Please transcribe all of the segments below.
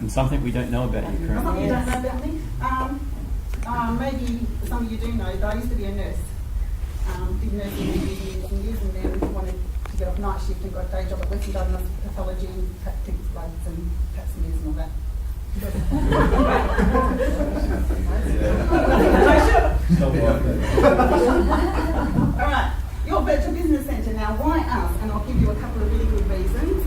And something we don't know about you Something currently. you don't know about me? Maybe some of you do know, but I used to be a nurse. Did nursing for years and years, and then wanted to get off night shift and got a day job at Western Diagnostic Pathology and took bloods and pap smears and all that. Alright, your virtual business centre. Now, why us? And I'll give you a couple of really good reasons.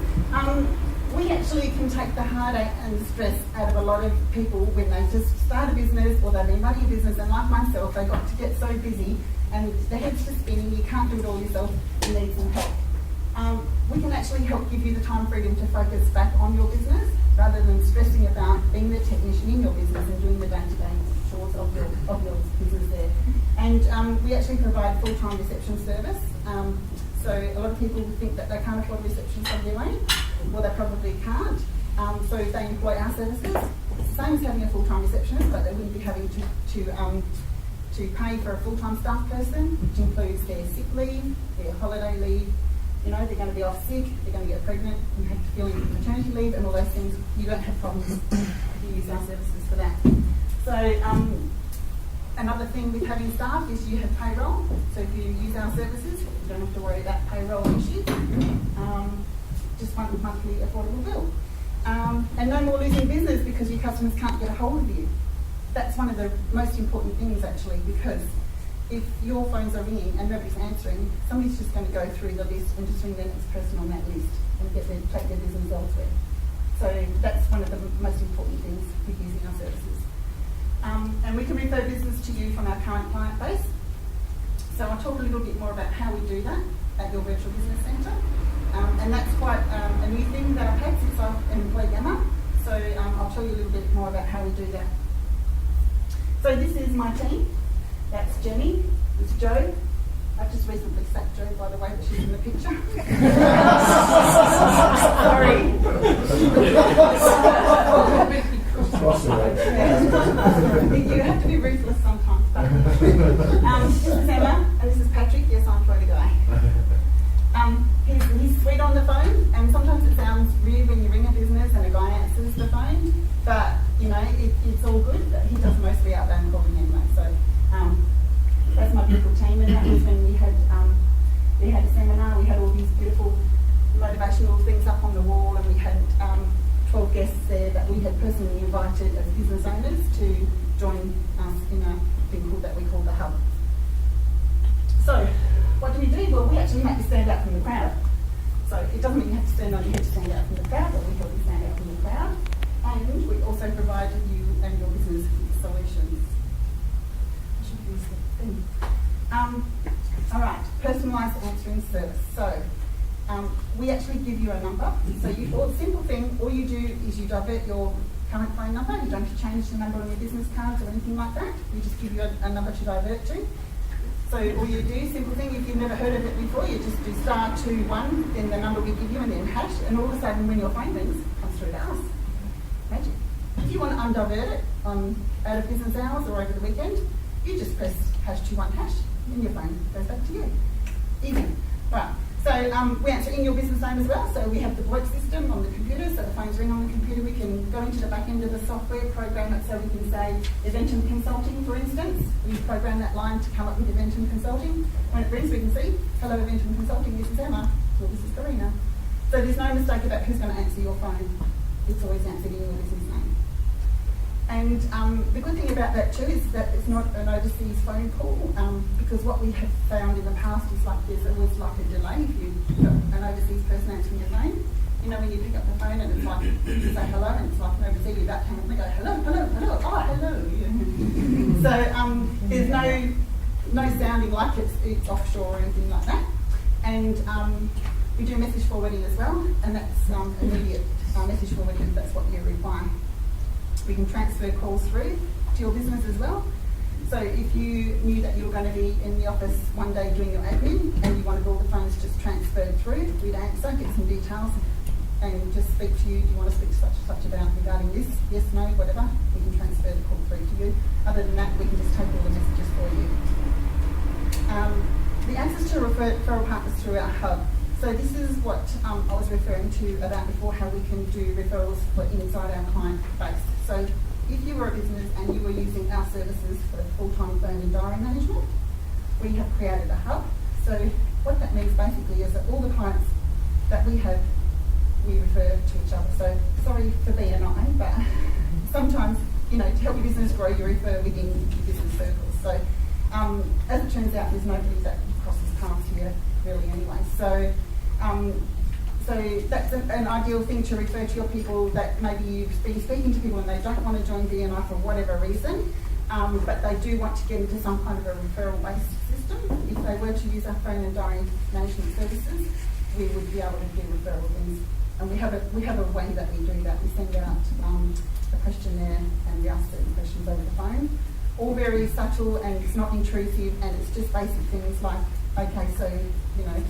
We actually can take the heartache and stress out of a lot of people when they just start a business or they've been running a business, and like myself, they got to get so busy and the head's just spinning, you can't do it all yourself, you need some help. We can actually help give you the time freedom to focus back on your business rather than stressing about being the technician in your business and doing the day-to-day chores of your business there. And we actually provide full-time reception service. So a lot of people think that they can't afford reception of their own. Well, they probably can't. So if they employ our services, it's the same as having a full-time receptionist, but they wouldn't be having to pay for a full-time staff person, which includes their sick leave, their holiday leave. You know, they're going to be off sick, they're going to get pregnant, and have to fill in maternity leave and all those things. You don't have problems if you use our services for that. So another thing with having staff is you have payroll. So if you use our services, you don't have to worry about payroll issues. Just one monthly affordable bill. And no more losing business because your customers can't get a hold of you. That's one of the most important things actually, because if your phones are ringing and nobody's answering, somebody's just going to go through the list and just ring the next person on that list and take their business elsewhere. So that's one of the most important things with using our services. And we can refer business to you from our current client base. So I'll talk a little bit more about how we do that at your virtual business centre. And that's quite a new thing that I've had since I've employed Emma. So I'll tell you a little bit more about how we do that. So this is my team. That's Jenny, it's Jo. I've just recently sacked Jo, by the way, but she's in the picture. Sorry. You have to be ruthless sometimes. This is Emma, and this is Patrick. Yes, I'm Florida guy. He's sweet on the phone, and sometimes it sounds weird when you ring a business and a guy answers the phone, but you know, it's all good. But he does mostly outbound calling anyway, so that's my beautiful team. And that was when we had a seminar. We had all these beautiful motivational things up on the wall, and we had 12 guests there that we had personally invited as business owners to join us in a thing that we call the Hub. So what do we do? Well, we actually make you stand out from the crowd. So it doesn't mean you have to stand on your head to stand out from the crowd, but we help you stand out from the crowd. And we also provide you and your business with solutions. I should use the thing. All right, personalised answering service. So we actually give you a number. So simple thing, all you do is you divert your current phone number. You don't have to change the number on your business cards or anything like that. We just give you a number to divert to. So all you do, simple thing, if you've never heard of it before, you just do *21, then the number we give you, and then hash, and all of a sudden when your phone rings, it comes through to us. Magic. If you want to undivert it out of business hours or over the weekend, you just press #21#, and your phone goes back to you. Easy. Right. So we answer in your business name as well. So we have the VoIP system on the computer, so the phones ring on the computer. We can go into the back end of the software, program it so we can say Eventum Consulting, for instance. We program that line to come up with Eventum Consulting. When it rings, we can see, hello Eventum Consulting, this is Emma, or this is Karina. So there's no mistake about who's going to answer your phone. It's always answered in your business name. And the good thing about that too is that it's not an overseas phone call, because what we have found in the past is there's always like a delay if you've got an overseas person answering your phone. You know, when you pick up the phone and it's like, you say hello, and it's like an overseas, you're about to hang up and they go, hello, oh, hello. So there's no sounding like it's offshore or anything like that. And we do message forwarding as well, and that's immediate message forwarding if that's what you require. We can transfer calls through to your business as well. So if you knew that you were going to be in the office one day doing your admin and you wanted all the phones just transferred through, we'd answer, get some details and just speak to you. Do you want to speak to such about regarding this? Yes, no, whatever. We can transfer the call through to you. Other than that, we can just take all the messages for you. The access to referral partners through our hub. So this is what I was referring to about before, how we can do referrals for inside our client services for full-time phone and diary management. We have created a hub. So what that means basically is that all the clients that we have, we refer to each other. So sorry for being an I, but sometimes, you know, to help your business grow, you refer within your business circles. So as it turns out, there's nobody that crosses paths here really anyway. So so that's an ideal thing to refer to your people that maybe you've been speaking to people and they don't want to join BNI for whatever reason, but they do want to get into some kind of a referral-based system. If they were to use our phone and diary management services, we would be able to do referral things. And we have a way that we do that. We send out a questionnaire and we ask certain questions over the phone. All very subtle and it's not intrusive, and it's just basic things like, okay, so, you know,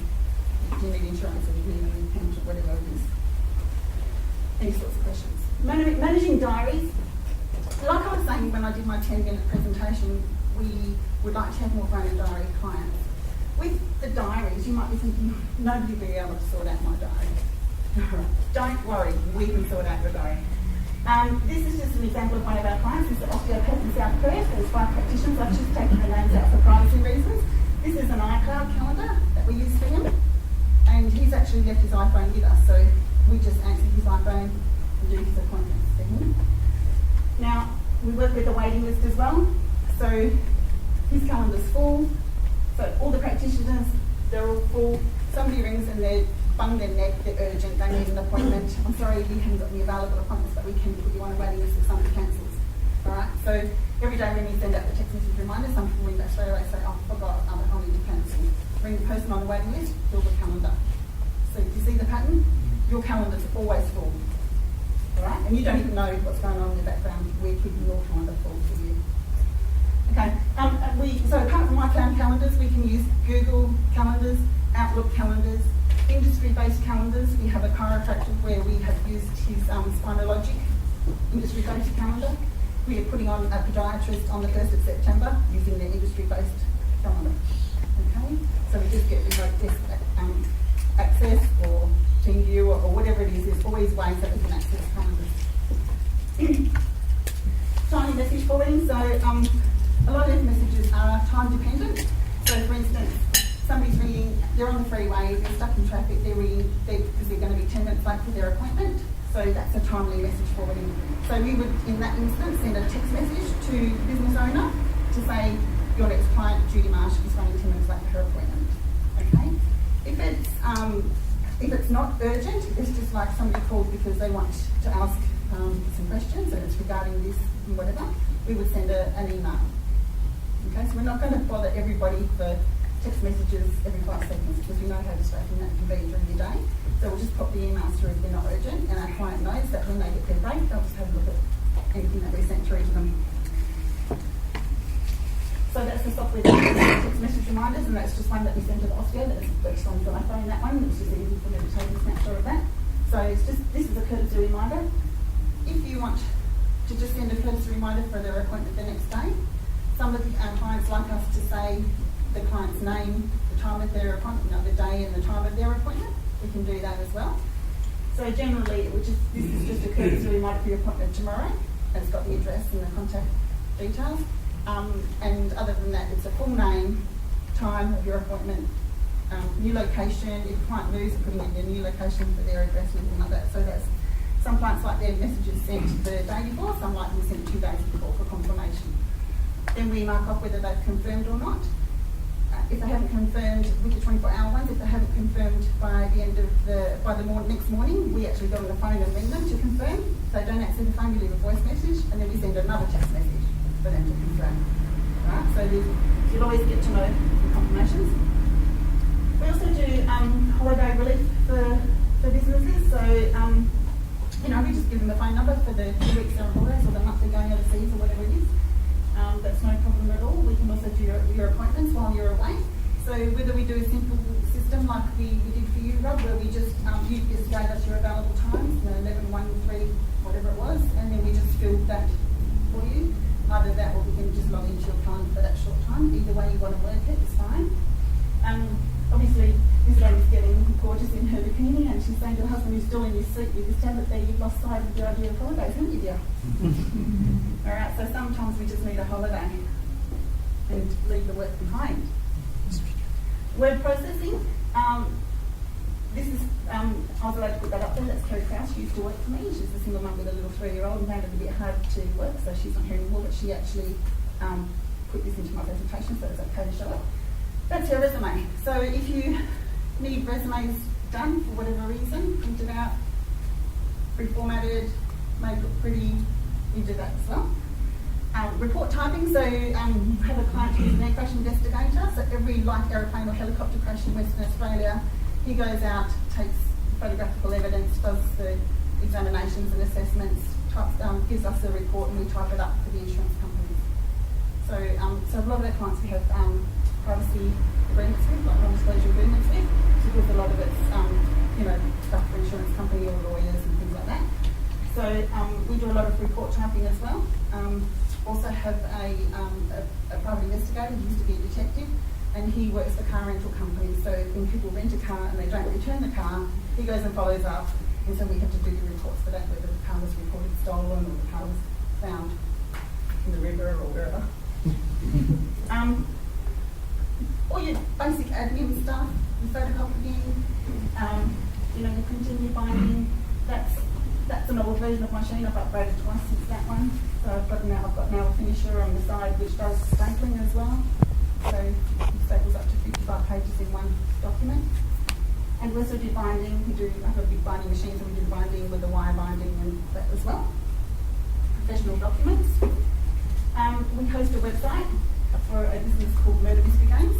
do you need insurance or do you need an account or whatever it is. Any sorts of questions. Managing diaries. Like I was saying when I did my 10-minute presentation, we would like to have more phone and diary clients. With the diaries, you might be thinking, nobody will be able to sort out my diary. Don't worry, we can sort out your diary. This is just an example of one of our clients. This is Osteopath in South Perth. There's 5 practitioners. I've just taken the names out for privacy reasons. This is an iCloud calendar that we use for him. And he's actually left his iPhone with us, so we just answer his iPhone and do his appointments for him. Now, we work with a waiting list as well. So his calendar's full. So all the practitioners, they're all full. Somebody rings and they're bung their neck, they're urgent, they need an appointment. I'm sorry, we haven't got any available appointments, but we can put you on a waiting list if somebody cancels. All right, so every day when we send out the text message reminder, some people ring back straight away and say, oh, I forgot, I'll need to cancel. Ring the person on the waiting list, fill the calendar. So do you see the pattern? Your calendar's always full. All right, and you don't even know what's going on in the background. We're keeping your calendar full for you. Okay, so apart from iCloud calendars, we can use Google calendars, Outlook calendars, industry-based calendars. We have a chiropractor where we have used his Spinalogic industry-based calendar. We are putting on a podiatrist on the 1st of September using their industry-based calendar. Okay, so we just get remote desk access or TeamView or whatever it is. There's always ways that we can access calendars. Tiny message forwarding. So a lot of messages are time dependent. So for instance, somebody's ringing, they're on the freeway, they're stuck in traffic, they're ringing because they're going to be 10 minutes late for their appointment. So that's a timely message forwarding. So we would, in that instance, send a text message to the business owner to say, your next client, Judy Marsh, is running 10 minutes late for her appointment. Okay? If it's not urgent, it's just like somebody called because they want to ask some questions and it's regarding this and whatever, we would send an email. Okay, so we're not going to bother everybody for text messages every 5 seconds because we know how distracting that can be during the day. So we'll just pop the emails through if they're not urgent, and our client knows that when they get their break, they'll just have a look at anything that we sent through to them. So that's the software that text message reminders, and that's just one that we send to the osteo that works on the iPhone, that one. It's just easy for me to take a snapshot of that. So it's just, this is a courtesy reminder. If you want to just send a courtesy reminder for their appointment the next day, some of our clients like us to say the client's name, the time of their appointment, the day and the time of their appointment. We can do that as well. So generally, this is just a courtesy reminder for your appointment tomorrow. It's got the address and the contact details. And other than that, it's a full name, time of your appointment, new location. If the client moves, putting in their new location for their address and anything like that. So that's, some clients like their messages sent the day before, some like them sent 2 days before for confirmation. Then we mark off whether they've confirmed or not. If they haven't confirmed with the 24-hour ones, if they haven't confirmed by the end of next morning, we actually go on the phone and ring them to confirm. If they don't answer the phone, we leave a voice message, and then we send another text message for them to confirm. Right? So you'll always get to know the confirmations. We also do holiday relief for businesses. So we just give them a phone number for the 2 weeks they're on holidays or the month they're going overseas or whatever it is. That's no problem at all. We can also do your appointments while you're away. So whether we do a simple system like we did for you, Rob, where we just, you just gave us your available times, 11, 1, 3, whatever it was, and then we just filled that for you. Either that or we can just log into your calendar for that short time. Either way you want to work it, it's fine. Obviously, this lady's getting gorgeous in her bikini and she's saying to her husband who's still in your seat with this tablet there, you've lost sight of the idea of holidays, haven't you, dear? All right, so sometimes we just need a holiday and leave the work behind. Word processing. This is, I was allowed to put that up there. That's Kerry Krause. She used to work for me. She's a single mum with a little 3-year-old and found it a bit hard to work, so she's not here anymore, but she actually put this into my presentation, so it's okay to show it. That's her resume. So if you need resumes done for whatever reason, printed out, reformatted, made look pretty, you do that as well. Report typing, so have a client who's an air crash investigator, so every light aeroplane or helicopter crash in Western Australia, he goes out, takes photographical evidence, does the examinations and assessments, gives us a report and we type it up for the insurance companies. So a lot of our clients we have privacy agreements with, like non-disclosure agreements with, because a lot of it's stuff for insurance company or lawyers and things like that. So we do a lot of report typing as well. Also have a private investigator who used to be a detective, and he works for car rental companies. So when people rent a car and they don't return the car, he goes and follows up, and so we have to do the reports for that, whether the car was reported stolen or the car was found in the river or wherever. All your basic admin stuff, your photocopying, your printing, your binding, that's an old version of my machine. I've upgraded twice since that one. So I've got now a finisher on the side which does stapling as well. So it staples up to 55 pages in one document. And we also do binding. I've got a big binding machine, so we do binding with the wire binding and that as well. Professional documents. We host a website for a business called Murder Mystery Games.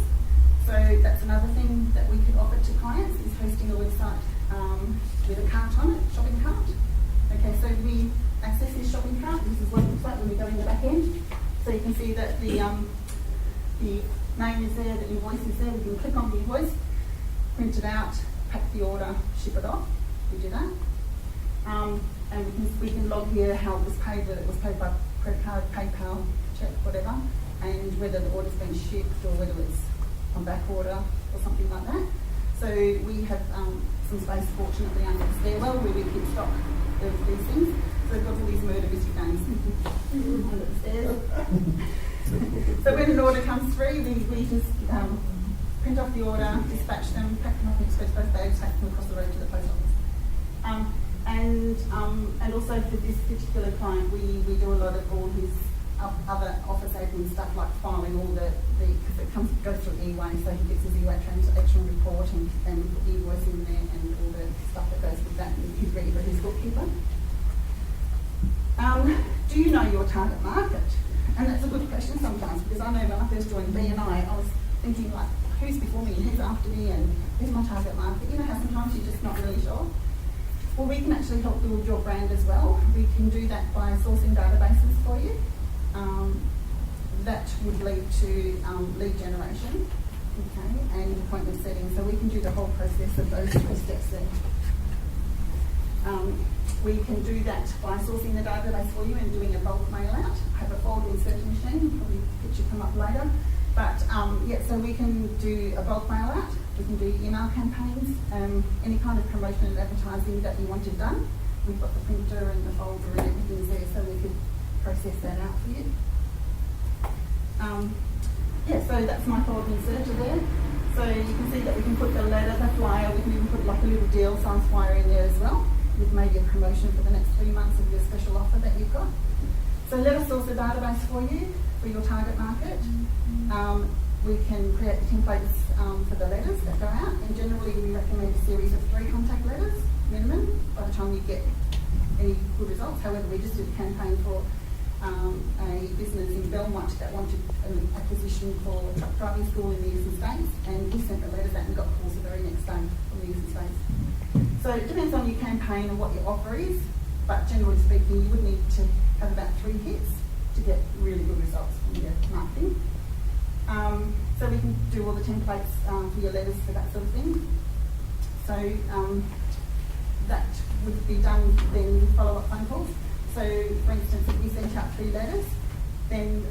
So that's another thing that we could offer to clients, is hosting a website with a cart on it, shopping cart. Okay, so we access this shopping cart. This is what it looks like when we go in the back end. So you can see that the name is there, the invoice is there. We can click on the invoice, print it out, pack the order, ship it off. We do that. And we can log here how it was paid, whether it was paid by credit card, PayPal, check, whatever, and whether the order's been shipped or whether it's on back order or something like that. So we have some space, fortunately, under the stairwell where we keep stock of these things. So we've got all these murder mystery games under the stairs. So when an order comes through, we just print off the order, dispatch them, pack them up in express post bags, take them across the road to the post office. And also for this particular client, we do a lot of all his other office admin stuff, like filing all the because it goes through E-Way, so he gets his E-Way transaction report and put the invoice in there and all the stuff that goes with that, and he's ready for his bookkeeper. Do you know your target market? And that's a good question sometimes, because I know when I first joined BNI, I was thinking like, who's before me and who's after me and who's my target market? You know how sometimes you're just not really sure? Well, we can actually help build your brand as well. We can do that by sourcing databases for you. That would lead to lead generation, okay, and appointment setting. So we can do the whole process of those 3 steps there. We can do that by sourcing the database for you and doing a bulk mail out. I have a folder inserting machine, probably picture come up later. But so we can do a bulk mail out. We can do email campaigns, any kind of promotion and advertising that you wanted done. We've got the printer and the folder and everything's there, so we could process that out for you. So that's my folder inserter there. So you can see that we can put the letter, the flyer, we can even put like a little deal size flyer in there as well, with maybe a promotion for the next 3 months of your special offer that you've got. So let us source a database for you, for your target market. We can create the templates for the letters that go out, and generally we recommend a series of 3 contact letters minimum by the time you get any good results. However, we just did a campaign for a business in Belmont that wanted an acquisition for a truck driving school in the Eastern States, and we sent the letters out and got calls the very next day from the Eastern States. So it depends on your campaign and what your offer is, but generally speaking, you would need to have about 3 hits to get really good results from your marketing. So we can do all the templates for your letters for that sort of thing. So that would be done then with follow-up phone calls. So for instance, if we sent out 3 letters, then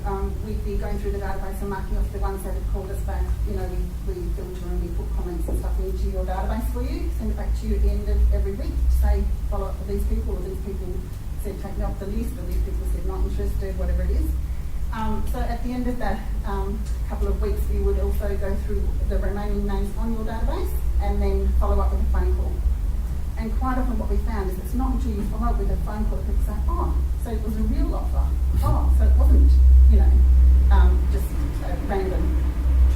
we'd be going through the database and marking off the ones that have called us back. You know, we filter and we put comments and stuff into your database for you, send it back to you at the end of every week to say, follow up with these people, or these people said take me off the list, or these people said not interested, whatever it is. So at the end of that couple of weeks, we would also go through the remaining names on your database and then follow up with a phone call. And quite often what we found is it's not until you follow up with a phone call that people say, oh, so it was a real offer. Oh, so it wasn't, you know, just a random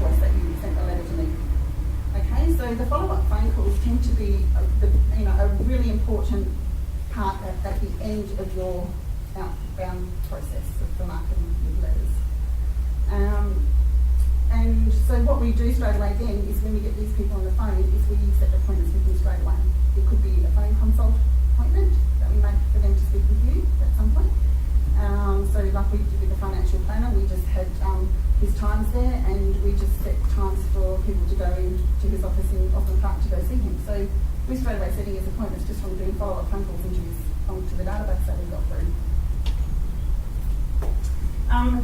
choice that you sent a letter to me. Okay, so the follow-up phone calls tend to be a really important part at the end of your outbound process of the marketing with letters. And so what we do straight away then is when we get these people on the phone is we set appointments with them straight away. It could be a phone consult appointment that we make for them to speak with you at some point. So like we did with the financial planner, we just had his times there, and we just set times for people to go into his office in Austin Park to go see him. So we straight away setting his appointments just from doing follow-up phone calls onto the database that we got through.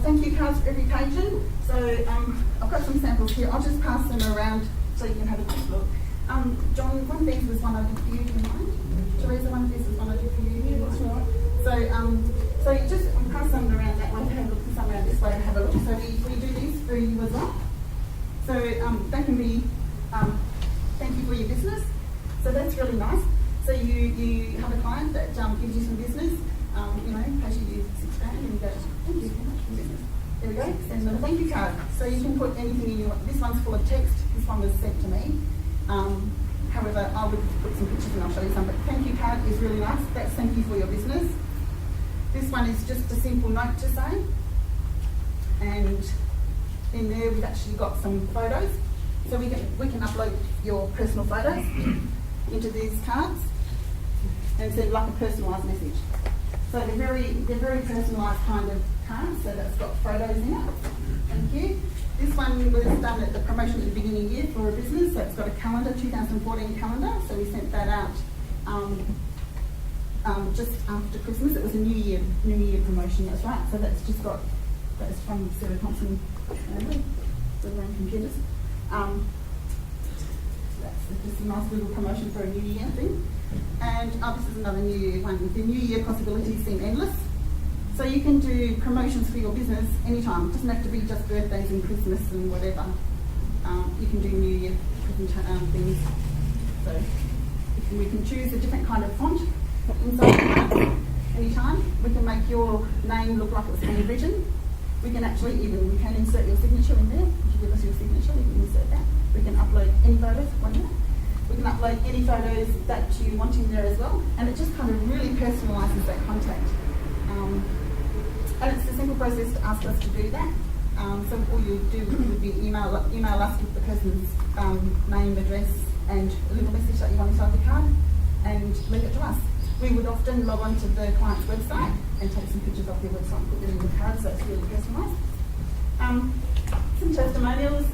Thank you cards for every occasion. So I've got some samples here. I'll just pass them around so you can have a quick look. John, one of these was one I did for you, do you mind? Teresa, one of these was one I did for you. That's right. So you just pass them around that way, have a look, and some around this way to have a look. So we do these for you as well. So that can be thank you for your business. So that's really nice. So you have a client that gives you some business, pays you $6,000 and you go, thank you very much for business. There we go, send them a thank you card. So you can put anything in your, this one's full of text, this one was sent to me. However, I would put some pictures and I'll show you some, but thank you card is really nice. That's thank you for your business. This one is just a simple note to say. And in there we've actually got some photos. So we can upload your personal photos into these cards and send like a personalised message. So they're very personalised kind of cards, so that's got photos in it. Thank you. This one was done at the promotion at the beginning of the year for a business, so it's got a calendar, 2014 calendar, so we sent that out just after Christmas. It was a New Year promotion, that's right. So that's from Sarah Thompson family, the Rain Computers. That's just a nice little promotion for a New Year thing. And this is another New Year one. The New Year possibilities seem endless. So you can do promotions for your business anytime. It doesn't have to be just birthdays and Christmas and whatever. You can do New Year things. So we can choose a different kind of font inside the card anytime. We can make your name look like it was handwritten. We can insert your signature in there. If you give us your signature, we can insert that. We can upload any photos. We can upload any photos that you want in there as well. And it just kind of really personalises that contact. And it's a simple process to ask us to do that. So all you do would be email us with the person's name, address, and a little message that you want inside the card, and leave it to us. We would often log on to the client's website and take some pictures off their website and put them in the card, so it's really personalised. Some testimonials.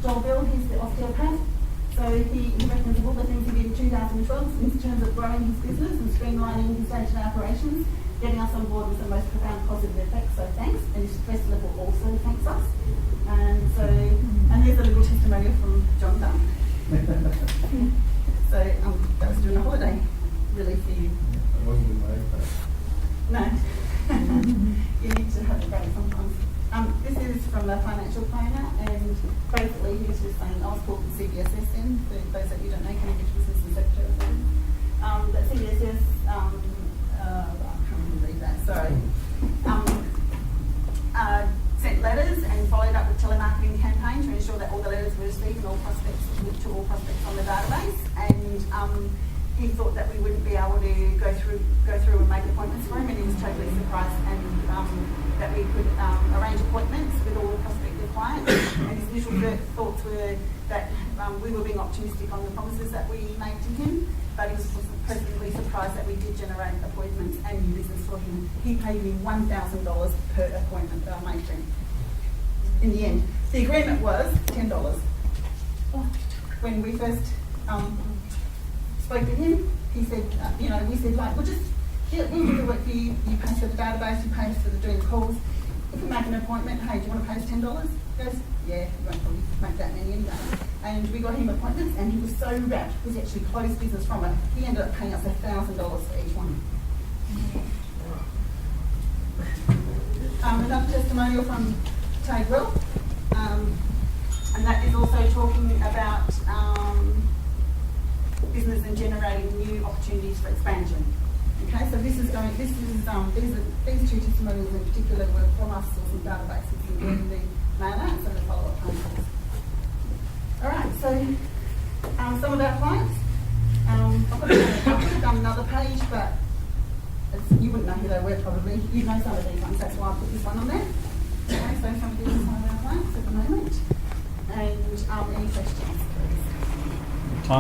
Joel Bill, he's the osteopath. So he reckons of all the things he did in 2012 in terms of growing his business and streamlining his day-to-day operations, getting us on board with the most profound positive effects, so thanks. And his stress level also thanks us. And there's a little testimonial from John Dunn. So that was during a holiday, really, for you. It wasn't in my place. No. You need to have a break sometimes. This is from the financial planner, and basically he was just saying, I was called the CBSS then, for those that you don't know, Cambridge Business and Secretary. That CBSS, I can't even read that, sorry. Sent letters and followed up with telemarketing campaign to ensure that all the letters were received and all prospects to all prospects on the database. And he thought that we wouldn't be able to go through and make appointments for him, and he was totally surprised, and that we could arrange appointments with all the prospective clients. And his initial thoughts were that we were being optimistic on the promises that we made to him, but he was pleasantly surprised that we did generate appointments and new business for him. He paid me $1,000 per appointment that I made for him. In the end, the agreement was $10. When we first spoke to him, he said, we said, we'll do the work for you. You pay for the database, you pay for doing the calls. if we make an appointment, hey, do you want to pay us $10? He goes, yeah, we won't probably make that many anyway. And we got him appointments, and he was so rapt because he actually closed business from it. He ended up paying us $1,000 for each one. Another testimonial from Tadewell, and that is also talking about business and generating new opportunities for expansion. Okay, so these two testimonials in particular were from us sourcing databases and doing the mailer and some of the follow-up phone calls. All right, so some of our clients, I've done another page, but you wouldn't know who they were probably. You'd know some of these ones, that's why I put this one on there. Okay, so some of these are some of our clients at the moment. And any questions, please?